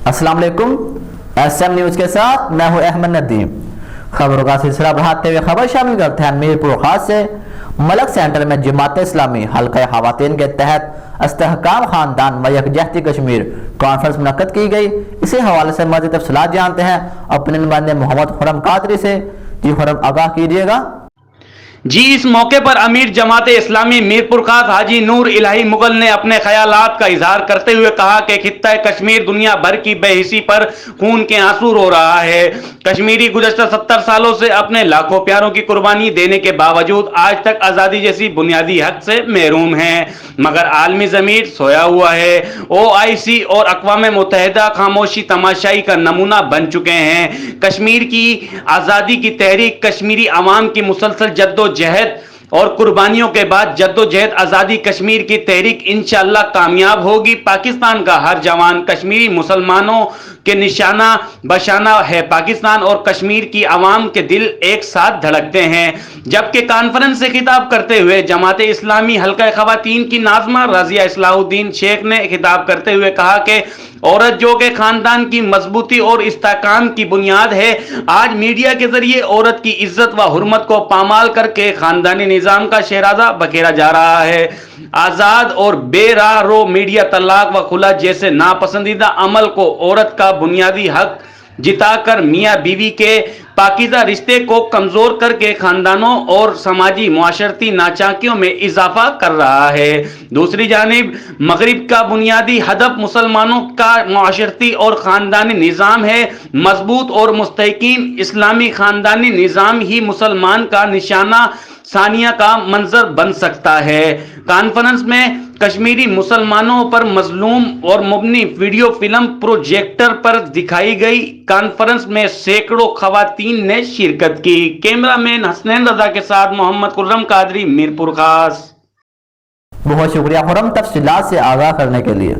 अस्सलाम वालेकुम। SM news के साथ मैं हूं अहमद नदीम। खबरों का सिलसिला बढ़ाते हुए खबर शामिल करते हैं मीरपुर खास से। मलक सेंटर में जमात इस्लामी हल्का खवातीन के तहत इस्तेहकाम खानदान व यकजहती कश्मीर कॉन्फ्रेंस मुनक्कद की गई। इसी हवाले से मज़ीद तफसीलात जानते हैं अपने नुमाइंदे मोहम्मद खुर्रम कादरी से। जी खुर्रम, आगाह कीजिएगा। जी, इस मौके पर अमीर जमाते इस्लामी मीरपुर खास हाजी नूर इलाही मुगल ने अपने ख्यालात का इजहार करते हुए कहा कि खित्ता कश्मीर दुनिया भर की बेहिसी पर खून के आंसू रो रहा है। कश्मीरी गुज़श्ता 70 सालों से अपने लाखों प्यारों की कुर्बानी देने के बावजूद आज तक आज़ादी जैसी बुनियादी हक से महरूम हैं, मगर आलमी ज़मीर सोया हुआ है। OIC और अक़वाम मुत्तहिदा खामोशी तमाशाई का नमूना बन चुके हैं। कश्मीर की आज़ादी की तहरीक कश्मीरी अवाम की मुसलसल जद्दोजहद और कुर्बानियों के बाद जद्दोजहद आज़ादी कश्मीर की तहरीक इंशाअल्लाह कामयाब होगी। पाकिस्तान का हर जवान कश्मीरी मुसलमानों के निशाना बशाना है। पाकिस्तान और कश्मीर की आवाम के दिल एक साथ धड़कते हैं। जबकि कॉन्फ्रेंस से खिताब करते हुए जमाते इस्लामी हल्का खवातीन की नाज़मा राजिया इस्लाहुद्दीन शेख ने खिताब करते हुए कहा कि औरत जो कि खानदान की मजबूती और इस्तेहकाम की बुनियाद है, आज मीडिया के जरिए औरत की इज्जत व हुर्मत को पामाल करके खानदानी निजाम का शहराजा बखेरा जा रहा है। आजाद और बेराह मीडिया तलाक व खुला जैसे नापसंदीदा अमल को औरत का बुनियादी हक जिताकर मियाँ बीवी के पाकीज़ा रिश्ते को कमजोर करके खानदानों और समाजी मुआशरती नाचाकियों में इजाफा कर रहा है। दूसरी जानिब मगरिब का बुनियादी हदफ मुसलमानों का मुआशरती और खानदानी निज़ाम है। मजबूत और मुस्तहकीम इस्लामी खानदानी निज़ाम ही मुसलमान का निशाना सानिया का मंजर बन सकता है। कॉन्फ्रेंस में कश्मीरी मुसलमानों पर मजलूम और मुबनी वीडियो फिल्म प्रोजेक्टर पर दिखाई गई। कॉन्फ्रेंस में सैकड़ों खवातीन ने शिरकत की। कैमरामैन हसनैन रजा के साथ मोहम्मद खुर्रम कादरी, मीरपुर खास। बहुत शुक्रिया खुर्रम तफसीलात से आगाह करने के लिए।